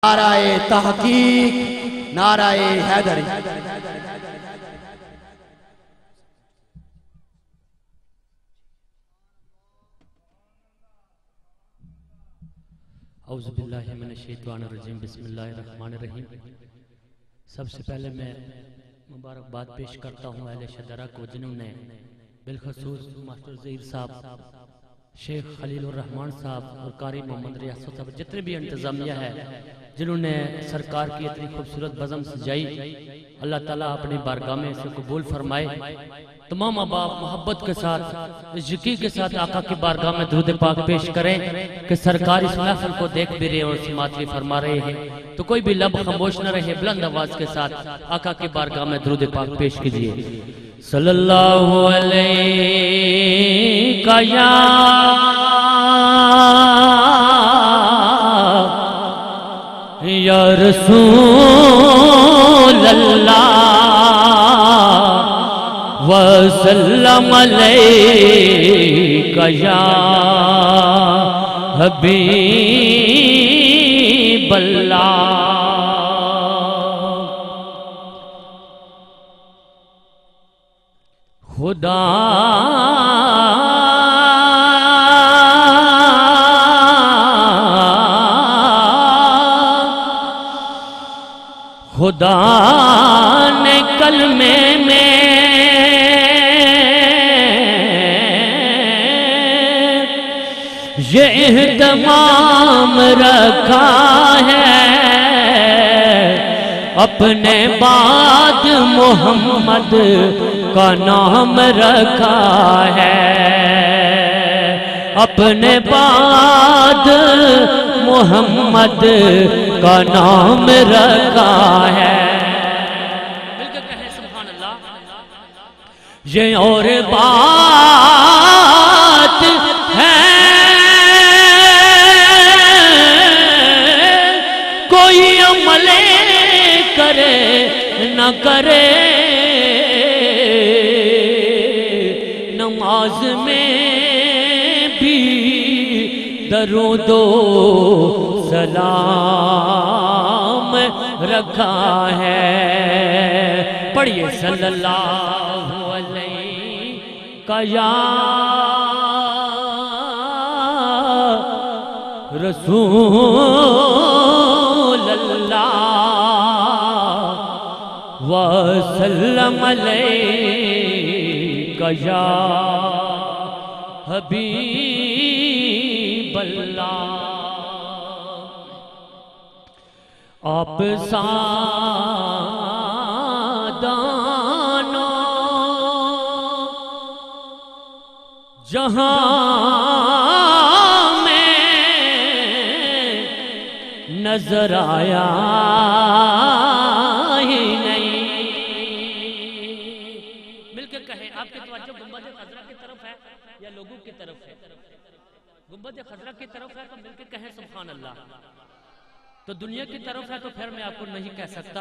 نعرہ تحقیق، نعرہ حیدری۔ اعوذ باللہ من الشیطان الرجیم، بسم اللہ الرحمن الرحیم۔ سب سے پہلے میں مبارکباد پیش کرتا ہوں اہل شدرہ کو، جنہوں نے بالخصوص ماسٹر ظہیر صاحب، شیخ خلیل الرحمن صاحب اور قاری محمد ریاست صاحب، جتنے بھی انتظامیہ ہے جنہوں نے سرکار کی اتنی خوبصورت بزم سجائی، اللہ تعالیٰ اپنی بارگاہ میں اسے قبول فرمائے۔ تمام احباب محبت کے ساتھ، اس یقین کے ساتھ آقا کی بارگاہ میں درود پاک پیش کریں کہ سرکار اس محفل کو دیکھ بھی رہے اور سماعت بھی فرما رہے ہیں، تو کوئی بھی لب خاموش نہ رہے، بلند آواز کے ساتھ آقا کی بارگاہ میں درود پاک پیش کیجئے۔ صلی اللہ علیہ یا رسول اللہ وسلم علیکہ یا حبیب اللہ۔ خدا نے کلمے میں یہ اہتمام رکھا ہے، اپنے بعد محمد کا نام رکھا ہے، اپنے بعد محمد کا نام رکھا ہے۔ مل کے کہیں سبحان اللہ۔ یہ اور بات ہے کوئی عمل کرے نہ کرے، نماز میں بھی درود و سلام رکھا ہے۔ پڑھئے صلی اللہ علیہ یا رسول اللہ وسلم علیکہ یا حبیب اللہ۔ آپ سادانو جہاں میں نظر آیا ہی نہیں۔ مل کے کہیں، آپ کی توجہ گنبد خضرا کی طرف ہے یا لوگوں کی طرف ہے؟ گنبد خضرا کی طرف ہے تو مل کے کہیں سبحان اللہ۔ تو دنیا کی طرف ہے تو پھر میں آپ کو نہیں کہہ سکتا۔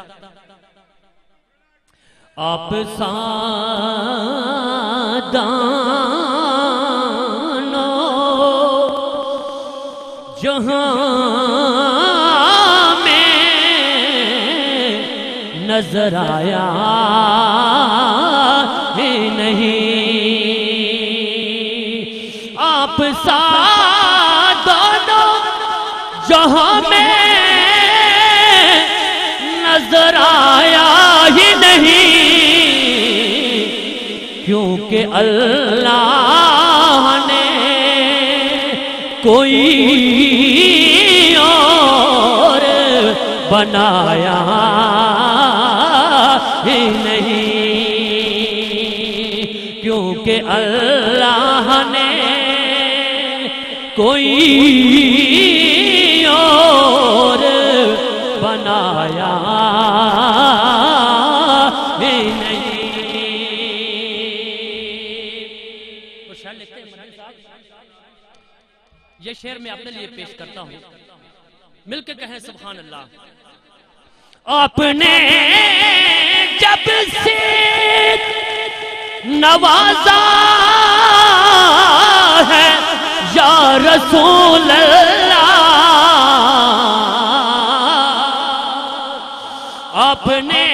آپ سادانو جہاں میں نظر آیا ہی نہیں۔ آپ سادانو جہاں میں نظر آیا ہی نہیں، کیونکہ اللہ نے کوئی اور بنایا ہی نہیں، کیونکہ اللہ نے کوئی اور بنایا ہی نہیں۔ وہ شعر لکھتے ہیں مدنی صاحب، یہ شعر میں اپنے لیے پیش کرتا ہوں، مل کے کہیں سبحان اللہ۔ آپ نے جب سے نوازا ہے یا رسول اللہ آپ نے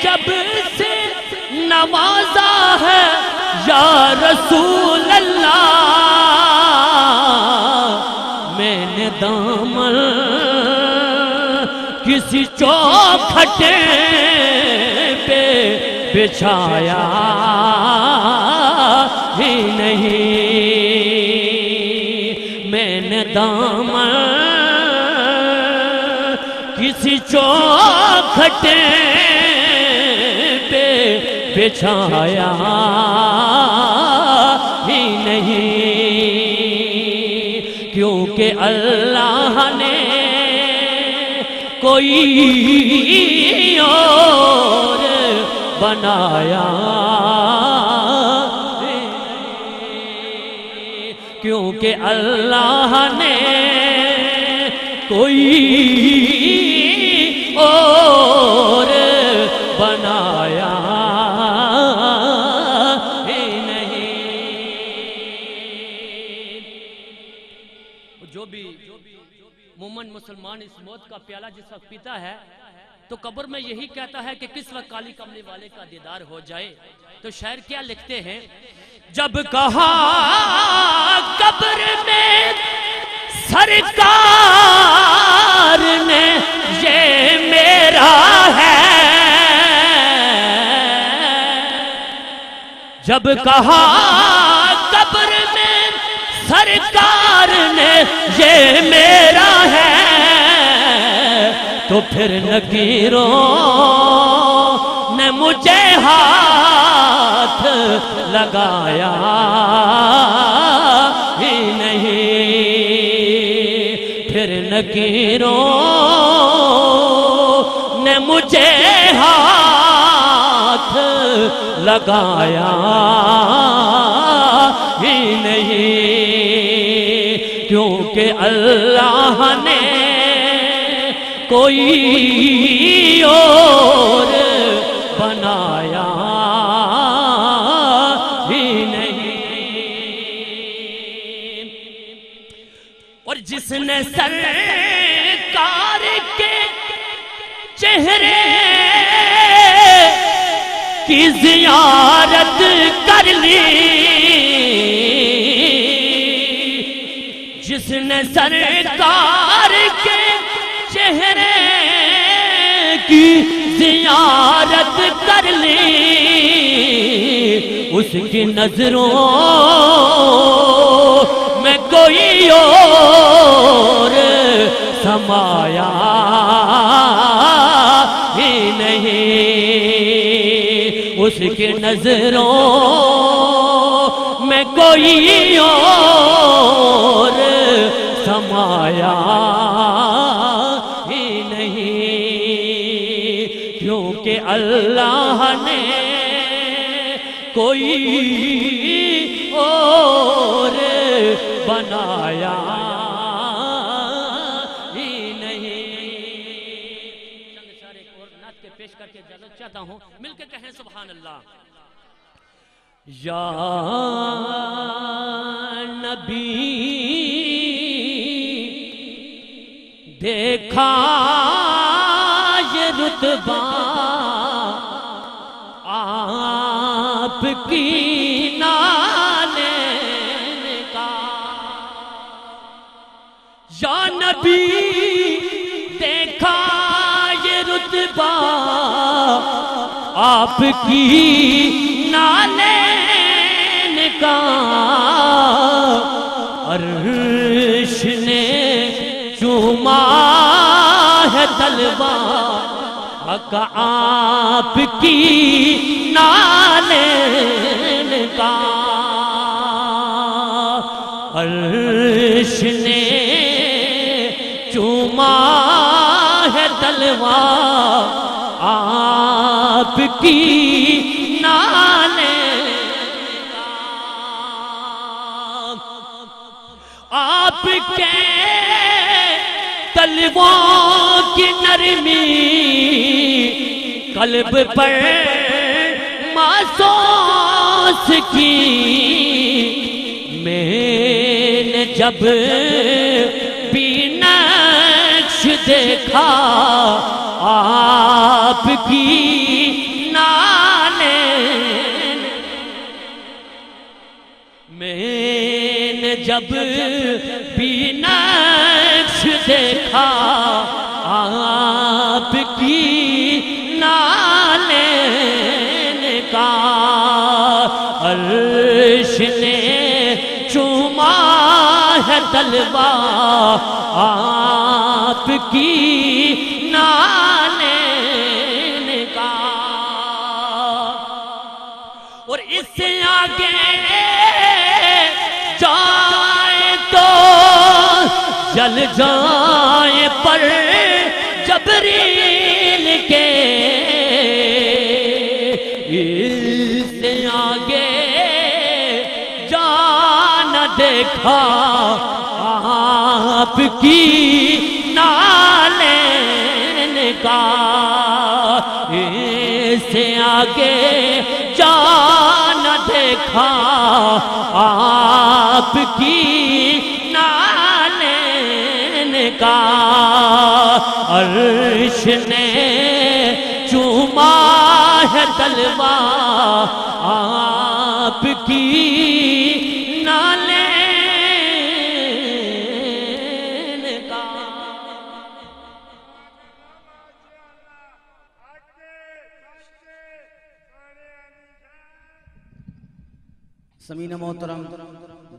جب سے نوازا ہے یا رسول اللہ، میں نے دامن کسی چوکھٹے پہ بچھایا ہی نہیں، میں نے دامن کسی چوکھٹے پہ بچھایا ہی نہیں، کیونکہ اللہ نے کوئی اور بنایا، کیونکہ اللہ نے کوئی اور بنایا ہی نہیں۔ جو بھی مومن مسلمان اس موت کا پیالہ جس وقت پیتا ہے تو قبر میں یہی کہتا ہے کہ کس وقت کالی کملی والے کا دیدار ہو جائے۔ تو شاعر کیا لکھتے ہیں؟ جب کہا قبر میں سرکار نے یہ میرا ہے، جب کہا قبر میں سرکار نے یہ میرا ہے، تو پھر نکیروں نے مجھے ہاتھ لگایا ہی نہیں، پھر نکیروں نے مجھے ہاتھ لگایا ہی نہیں، کیونکہ اللہ نے کوئی اور بنایا ہی نہیں۔ اور جس نے سرکار کے چہرے کی زیارت کر لی، جس نے سرکار کے چہرے کی زیارت کر لی، اس کی نظروں میں کوئی اور سمایا ہی نہیں، اس کی نظروں میں کوئی اور سمایا ہی نہیں، کیونکہ اللہ نے کوئی اور بنایا ہی نہیں۔ چند اشارے اور نعت کے پیش کر کے اجازت چاہتا ہوں، مل کے کہیں سبحان اللہ۔ یا نبی دیکھا یہ رتبہ آپ کی نالین کا، یا نبی دیکھا یہ رتبہ آپ کی نالین کا، عرش نے چوما ہے طلبہ حق آپ کی نالین کا، عرش نے چوما ہے طلبہ آپ کی نالین کا، آپ کے تلووں کی نرمی قلب پر محسوس کی، میں نے جب بھی نقش دیکھا آپ کی نالین میں نے جب بھی نقش دیکھا آپ کی نالین کا عرش نے چوما ہے تلوا آپ کی نالین کا اور اس سے آگے جائے تو جل جائے پر جبریل کے اس سے آگے جانا دیکھا آپ کی نالین کا اس سے آگے جانا دیکھا آپ کی نالین کا عرش نے چوما ہے تلوا آپ کی نالین کا سمین محترم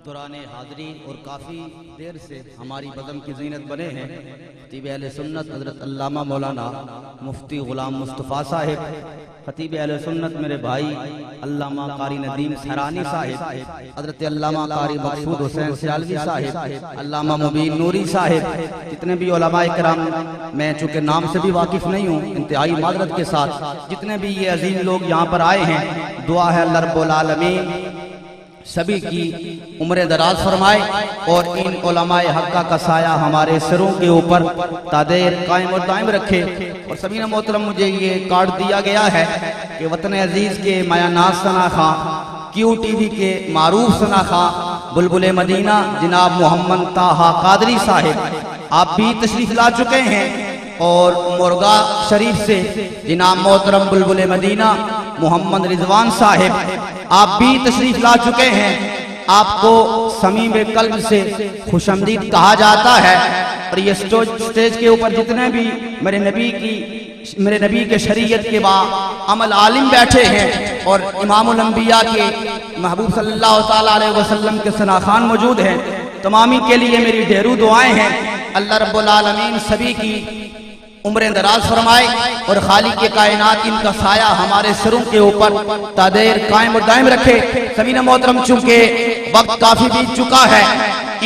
دوران حاضری اور کافی دیر سے ہماری بزم کی زینت بنے ہیں خطیب اہل سنت حضرت علامہ مولانا مفتی غلام مصطفیٰ صاحب، خطیب اہل سنت میرے بھائی علامہ قاری ندیم سہرانی صاحب، حضرت علامہ قاری مقصود حسین سیالوی صاحب، علامہ مبین نوری صاحب، جتنے بھی علماء کرام، میں چونکہ نام سے بھی واقف نہیں ہوں، انتہائی معذرت کے ساتھ جتنے بھی یہ عظیم لوگ یہاں پر آئے ہیں، دعا ہے اللہ رب العالمین سبھی کی عمر دراز فرمائے اور ان علماء حقہ کا سایہ ہمارے سروں کے اوپر تا دیر قائم اور دائم رکھے۔ اور سمین محترم مجھے یہ کارڈ دیا گیا ہے کہ وطن عزیز کے مایہ ناز ثنا خان، کیو ٹی وی کے معروف ثنا خان، بلبل مدینہ جناب محمد طاہا قادری صاحب آپ بھی تشریف لا چکے ہیں، اور مرغا شریف سے جناب محترم بلبل مدینہ محمد رضوان صاحب آپ بھی تشریف لا چکے ہیں۔ آپ کو سمیم قلب سے خوش آمدید کہا جاتا ہے، اور یہ سٹیج کے اوپر جتنے بھی میرے نبی کے شریعت کے عمل عالم بیٹھے ہیں اور امام الانبیاء کے محبوب صلی اللہ علیہ وسلم کے ثنا خان موجود ہیں، تمامی کے لیے میری ڈھیروں دعائیں ہیں۔ اللہ رب العالمین سبھی کی عمریں دراز فرمائے اور خالق کے کائنات ان کا سایہ ہمارے سروں کے اوپر تا دیر قائم اور دائم رکھے۔ سمین محترم چونکہ وقت کافی بیت چکا ہے،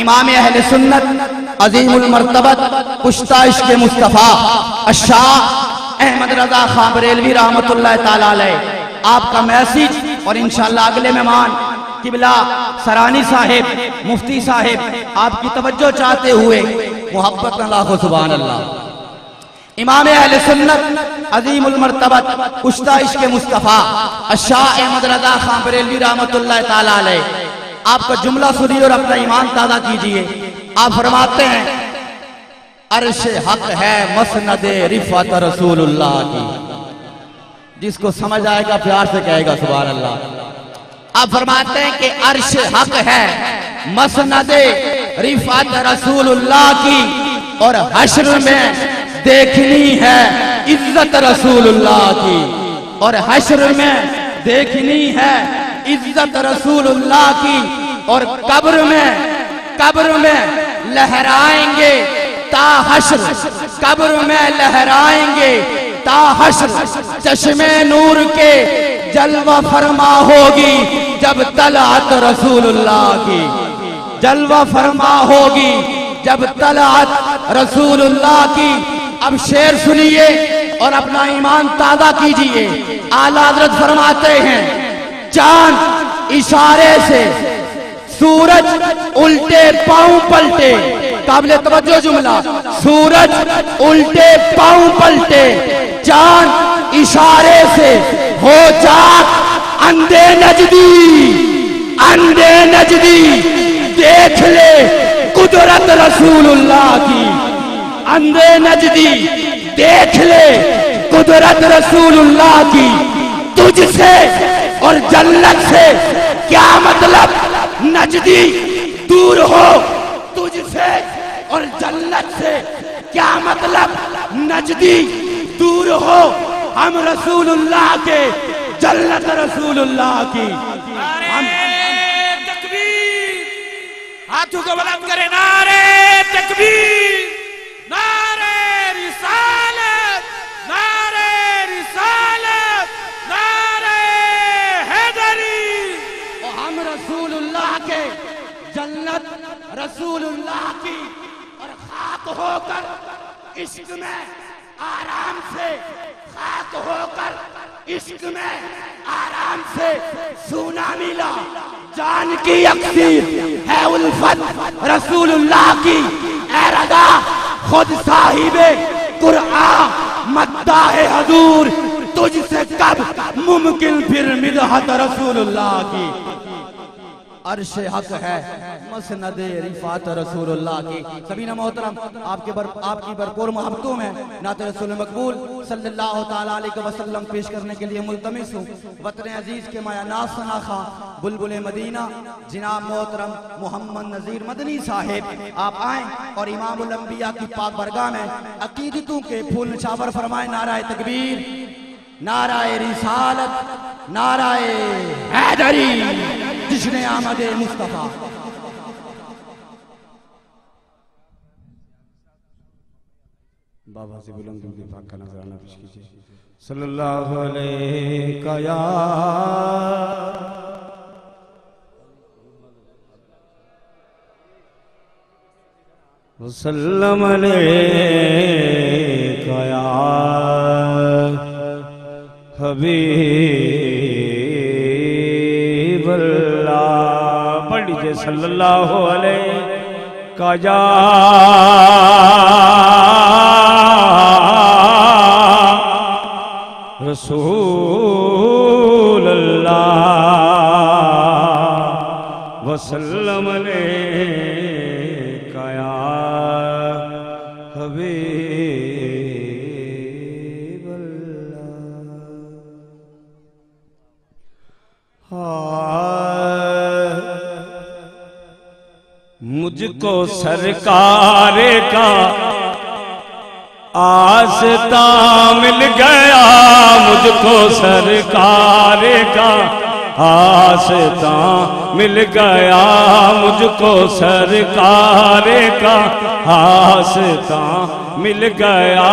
امام اہل سنت عظیم المرتبت کشتہ عشق مصطفیٰ الشاہ احمد رضا خان بریلوی رحمت اللہ تعالی علیہ آپ کا میسیج، اور انشاءاللہ اگلے مہمان قبلہ سرانی صاحب مفتی صاحب آپ کی توجہ چاہتے ہوئے محبت اللہ سبحان اللہ امام اہل سنت عظیم المرتبت کشتہ عشق مصطفیٰ الشاہ احمد رضا خان بریلوی رحمت اللہ تعالی علیہ آپ کا جملہ سنیے اور اپنا ایمان تازہ کیجئے۔ آپ فرماتے ہیں عرش حق ہے مسند رفعت رسول اللہ کی، جس کو سمجھ آئے گا پیار سے کہے گا سبحان اللہ۔ آپ فرماتے ہیں کہ عرش حق ہے مسند رفعت رسول اللہ کی، اور حشر میں دیکھنی ہے عزت رسول اللہ کی، اور حشر میں دیکھنی ہے عزت رسول اللہ کی، اور قبر میں لہرائیں گے تا حشر، قبر میں لہرائیں گے تا حشر، چشمے نور کے جلوہ فرما ہوگی جب طلعت رسول اللہ کی، جلوہ فرما ہوگی جب طلعت رسول اللہ کی۔ اب شعر سنیے اور اپنا ایمان تازہ کیجئے۔ اعلیٰ حضرت فرماتے ہیں چاند اشارے سے سورج الٹے پاؤں پلٹے، قابل توجہ جملہ، سورج الٹے پاؤں پلٹے، چاند اشارے سے ہو چاک اندھے نجدی دیکھ لے قدرت رسول اللہ کی، اندھے نجدی دیکھ لے قدرت جلت رسول اللہ کی تجھ سے اور جنت سے کیا مطلب نجدی دور ہو تجھ سے اور جنت سے کیا مطلب نجدی دور ہو ہم رسول اللہ کے جنت رسول اللہ کی تکبیر ہاتھوں کو بلند کریں نعرہ تکبیر نعرہ رسالت نعرہ رسالت نعرہ حیدری ہم رسول اللہ کے جنت رسول اللہ کی اور خاک ہو کر عشق میں آرام سے خاک ہو کر عشق میں آرام سے سونا ملا جان کی اکسیر ہے الفت رسول اللہ کی اے رضا خود صاحب قرآن مداح حضور تجھ سے کب ممکن پھر مدحت رسول اللہ کی عرش حق ہے مسند رفعت رسول اللہ کی سبینہ محترم آپ کی بھرپور محبتوں میں نعت رسول مقبول صلی اللہ تعالیٰ علیہ وسلم پیش کرنے کے لیے ملتمس ہوں وطن عزیز کے مایہ ناز ثناخواں بلبل مدینہ جناب محترم محمد نذیر مدنی صاحب آپ آئیں اور امام الانبیاء کی پاک برگاہ میں عقیدتوں کے پھول نچھاور فرمائیں نعرہ تکبیر نعرہ رسالت نعرہ حیدری جشن آمد مصطفیٰ بابا سے بلند کے پاک کا نظرانہ پیش کیجئے صلی اللہ علیہ یا وسلم علیہ یا حبیب اللہ پڑھ لیجئے صلی اللہ علیہ یا رسول اللہ وسلم علیہ یا حبیب مجھ کو سرکار کا آستان مل گیا مجھ کو سرکار کا آستان مل گیا مجھ کو سرکار کا آستان مل گیا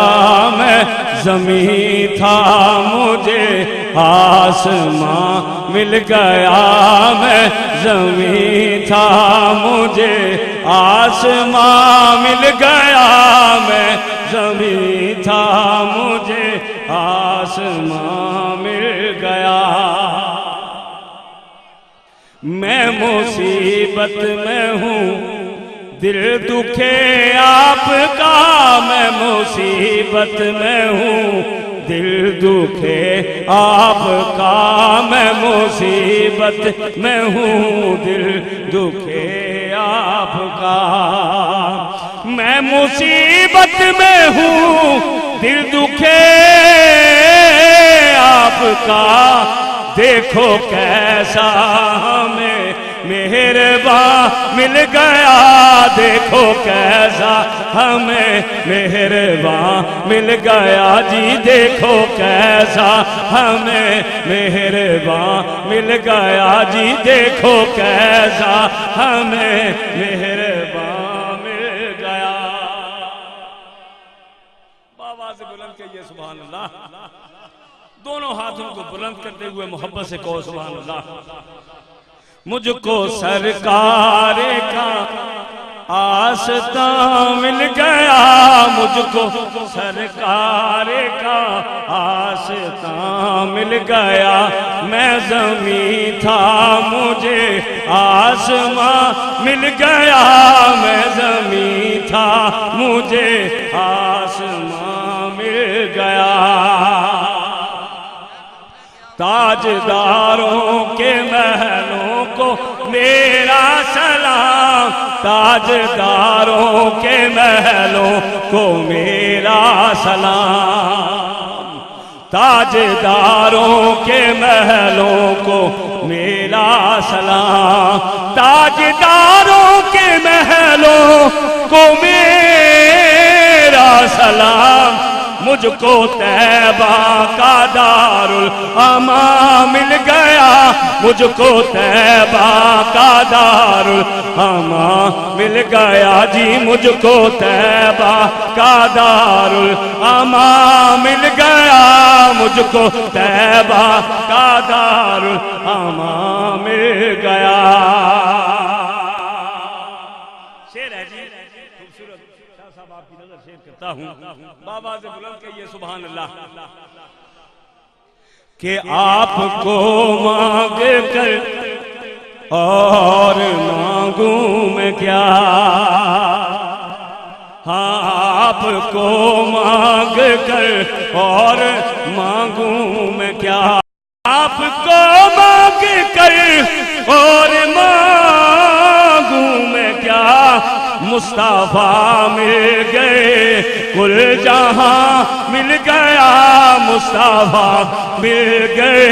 میں زمین تھا مجھے آسمان مل گیا میں زمین تھا مجھے آسمان مل گیا میں زمین تھا مجھے آسمان مل گیا میں مصیبت میں ہوں دل دکھے آپ کا میں مصیبت میں ہوں دل دکھے آپ کا میں مصیبت میں ہوں دل دکھے آپ کا میں مصیبت میں ہوں دل دکھے آپ کا دیکھو کیسا ہمیں مہربان مل گیا دیکھو کیسا ہمیں مہربان مل گیا جی دیکھو کیسا ہمیں مہربان مل گیا جی دیکھو کیسا ہمیں مہربان مل گیا بابا سے بلند کہیے سبحان اللہ دونوں ہاتھوں کو بلند کرتے ہوئے محبت سے کہو سبحان اللہ مجھ کو سرکار کا آستان مل گیا مجھ کو سرکار کا آستان مل گیا میں زمین تھا مجھے آسمان مل گیا میں زمین تھا مجھے آسمان مل گیا تاجداروں کے محلوں کو میرا سلام تاجداروں کے محلوں کو میرا سلام تاجداروں کے محلوں کو میرا سلام، تاجداروں کے محلوں کو میرا سلام، مجھ کو طیبہ کا دارالامان مل گیا، مجھ کو طیبہ کا دارالامان مل گیا جی، مجھ کو طیبہ کا دارالامان مل گیا، مجھ کو طیبہ کا دارالامان مل گیا۔ شعر ہے جی خوبصورت، شاہ صاحب آپ کی نظر شعر کرتا ہوں، بابا سے بلند کہیے سبحان اللہ، کہ آپ کو مانگ کر اور مانگوں میں کیا، ہاں آپ کو مانگ کر اور مانگوں میں کیا، آپ کو مانگ کر اور مانگوں میں کیا، مصطفیٰ مل گئے کل جہاں مل گیا، مصطفیٰ مل گئے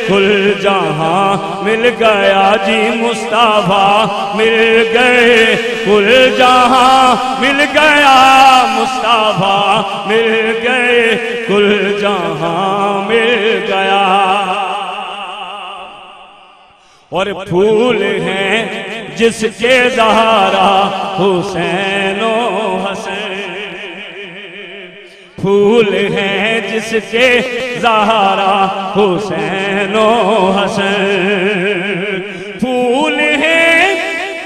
کل جہاں مل گیا جی، مصطفیٰ مل گئے کل جہاں مل گیا، مصطفیٰ مل گئے کل جہاں مل گیا۔ اور پھول ہیں جس کے زہرا حسین و حسن، پھول ہیں جس کے زہرا حسین و حسن، پھول ہیں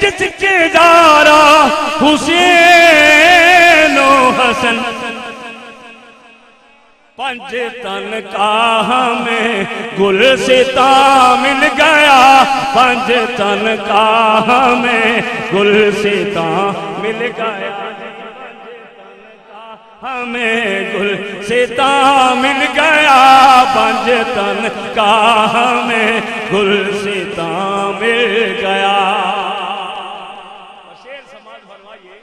جس کے زہرا حسین و حسن، پنج تن کا ہمیں گلستاں مل گیا، پنج تن کا ہمیں گلستاں مل گیا، ہمیں گلستاں مل گیا، پنج تن کا ہمیں گلستاں مل گیا۔ شعر سماعت فرمائیے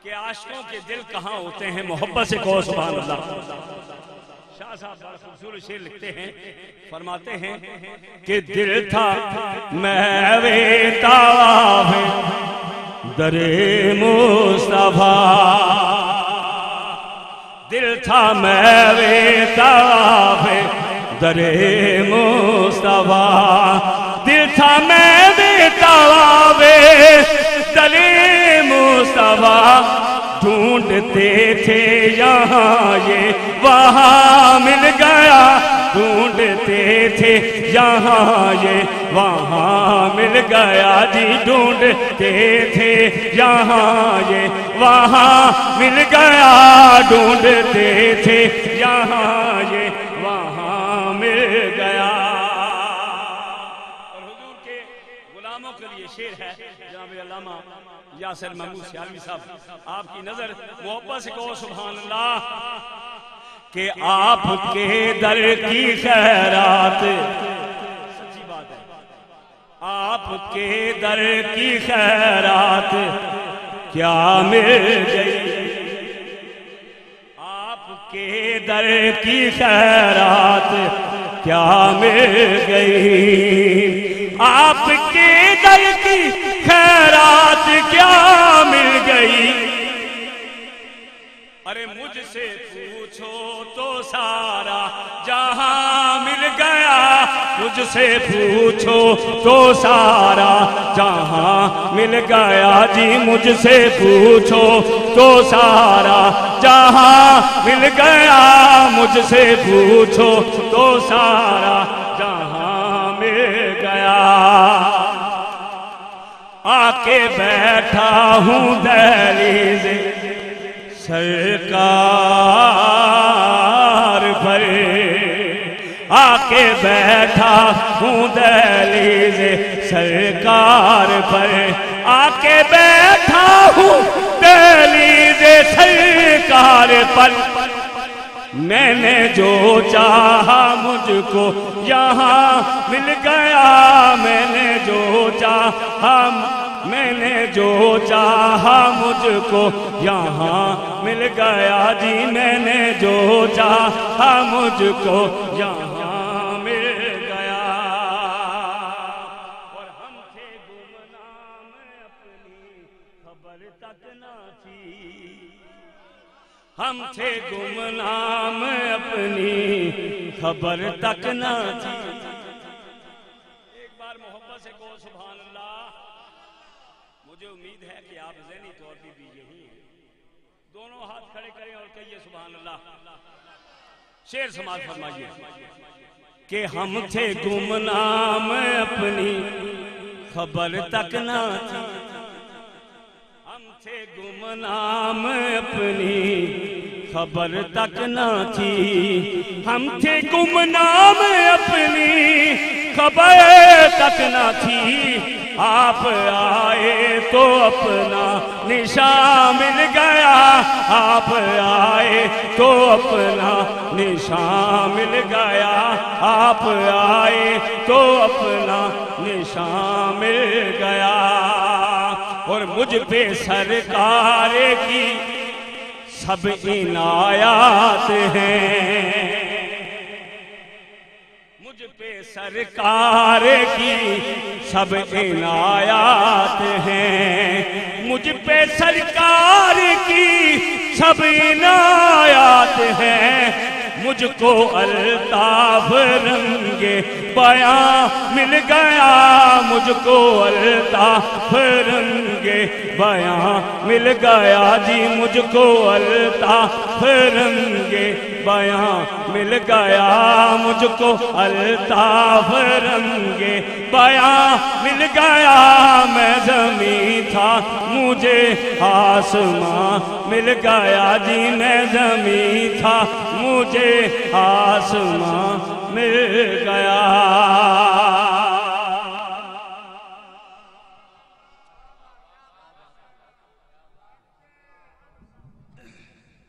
کہ عاشقوں کے دل کہاں ہوتے ہیں، محبت سے کہو سبحان اللہ۔ شاہ صاحب بڑا خوبصورت شعر لکھتے ہیں، فرماتے ہیں کہ دل تھا محوِ طواف در مصطفیٰ، دل تھا محوِ طواف در مصطفیٰ، دل تھا محوِ طواف در مصطفیٰ، ڈھونڈتے تھے یہاں یہ وہاں مل گیا، ڈھونڈتے تھے یہاں یہ وہاں مل گیا جی، ڈھونڈتے تھے یہاں یہ وہاں مل گیا، ڈھونڈتے تھے یہاں یہ وہاں مل گیا۔ اور حضور کے غلاموں کے لیے شعر ہے جناب علامہ یاسر محمود سیالوی صاحب، آپ کی نظر محبت سے کہو سبحان اللہ، کہ آپ کے در کی خیرات، سچی بات ہے، آپ کے در کی خیرات کیا مل گئی، آپ کے در کی خیرات کیا مل گئی، آپ کے در کی خیرات کیا مل گئی، ارے مجھ سے پوچھو تو سارا جہاں مل گیا، مجھ سے پوچھو تو سارا جہاں مل گیا جی، مجھ سے پوچھو تو سارا جہاں مل گیا، مجھ سے پوچھو تو سارا جہاں مل گیا۔ آ کے بیٹھا ہوں دہلیز سرکار پر، آ کے بیٹھا ہوں دہلیز سرکار پر، آ کے بیٹھا ہوں دہلیز سرکار پر، میں نے جو چاہا مجھ کو یہاں مل گیا، میں نے جو چاہا میں نے جو چاہا مجھ کو یہاں مل گیا جی، میں نے جو چاہا مجھ کو یہاں مل گیا۔ اور ہم تھے گمنام اپنی خبر تک نہ تھی، ہم تھے گمنام اپنی خبر تک نہ تھی۔ ایک بار محبت سے کہو سبحان اللہ۔ مجھے امید ہے کہ آپ ذہنی طور پہ بھی یہی ہیں۔ دونوں ہاتھ کھڑے کریں اور کہیے سبحان اللہ۔ شعر سماعت فرمائیے کہ ہم تھے گمنام اپنی خبر تک نہ تھی، ہم تھے گمنام اپنی خبر تک نہ تھی، ہم تھے گمنام اپنی خبر تک نہ تھی۔ آپ آئے تو اپنا نشان مل گیا، آپ آئے تو اپنا نشان مل گیا، آپ آئے تو اپنا نشان مل گیا۔ اور مجھ پہ سرکار کی سب عنایات ہیں، مجھ پہ سرکار کی سب عنایات ہیں، مجھ پہ سرکار کی سب عنایات ہیں۔ مجھ کو الطاف رنگ بیاں مل گیا، مجھ کو الطاف رنگ بیاں مل گیا جی، مجھ کو الطاف رنگ بیاں مل گیا، مجھ کو الطاف رنگ بیاں مل گیا۔ میں زمین تھا مجھے آسمان مل گیا جی، میں زمین تھا مجھے آسمان مل گیا۔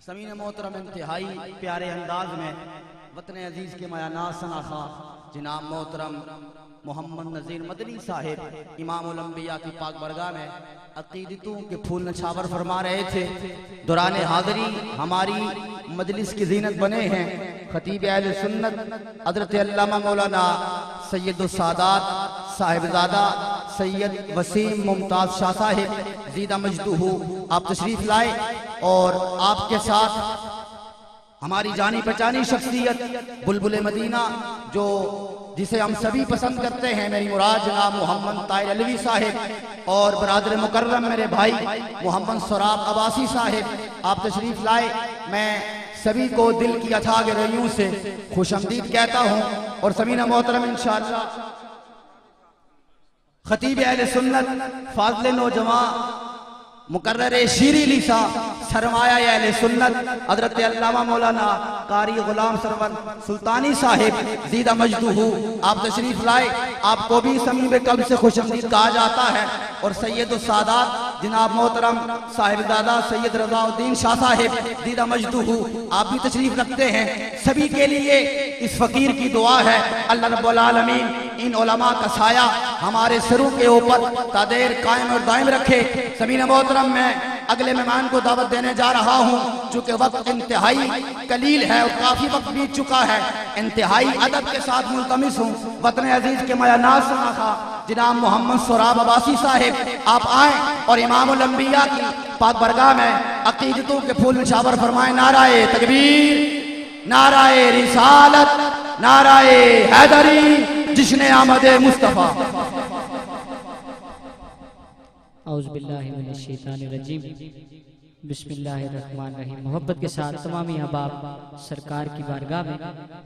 سمین محترم انتہائی پیارے انداز میں وطن عزیز کے مایہ ناز شناسا جناب محترم محمد نذیر مدنی صاحب امام الانبیاء کی پاک برگاہ میں عقیدتوں کے پھول نچھاور فرما رہے تھے۔ دوران حاضری ہماری مجلس کی زینت بنے ہیں خطیب اہل سنت حضرت علامہ مولانا سید السادات صاحبزادہ سید وسیم ممتاز شاہ صاحب زیدہ مجدہ، آپ تشریف لائے اور آپ کے ساتھ ہماری جانی پہچانی شخصیت بلبل مدینہ جو جسے ہم سبھی پسند کرتے ہیں، میری مراد جناب محمد طاہر علوی صاحب اور برادر مکرم میرے بھائی محمد سراب عباسی صاحب، آپ تشریف لائے۔ میں سبھی کو دل کی اتھاہ گہرائیوں سے خوش آمدید کہتا ہوں اور سمین محترم انشاءاللہ خطیب اہل سنت فاضل نوجوان مقرر شیری لیسا سرمایہ اہل سنت حضرت علامہ مولانا قاری غلام سرور سلطانی صاحب زیدہ مجدہ، آپ تشریف لائے۔ آپ کو بھی سمیم قلب سے خوش آمدید کہا جاتا ہے اور سید السادات جناب محترم صاحبزادہ سید رضا الدین شاہ صاحب زیدہ مجدہ، آپ بھی تشریف رکھتے ہیں۔ سبھی کے لیے اس فقیر کی دعا ہے اللہ رب العالمین ان علماء کا سایہ ہمارے سروں کے اوپر تا دیر قائم اور دائم رکھے۔ سمین محترم میں اگلے مہمان کو دعوت دینے جا رہا ہوں، چونکہ وقت انتہائی قلیل ہے اور کافی وقت بیت چکا ہے۔ انتہائی ادب کے ساتھ ملتمس ہوں وطن عزیز کے مایہ ناز شناسا جناب محمد سراب عباسی صاحب، آپ آئیں اور امام الانبیاء کی پاک برگاہ میں عقیدتوں کے پھول نچھاور فرمائیں۔ نعرہ تکبیر، نعرہ رسالت، نعرہ حیدری، جشن آمد مصطفیٰ۔ اعوذ باللہ من الشیطان الرجیم، بسم اللہ الرحمن الرحیم۔ محبت کے ساتھ تمامی احباب سرکار کی بارگاہ میں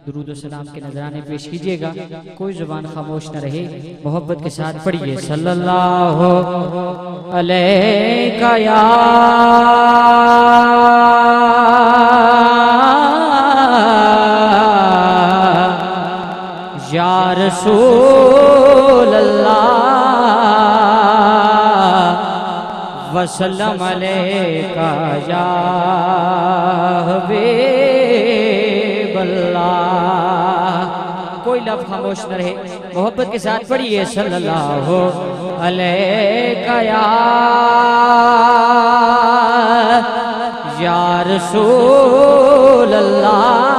درود و سلام کے نذرانے پیش کیجئے گا، کوئی زبان خاموش نہ رہے، محبت کے ساتھ پڑھیے صلی اللہ علیہ یا یا رسول اللہ وسلم علیکہ یا حبیب اللہ۔ کوئی کوئی لفظ خاموش نہ رہے، محبت کے ساتھ پڑھیے صلی اللہ علیہ یا رسول اللہ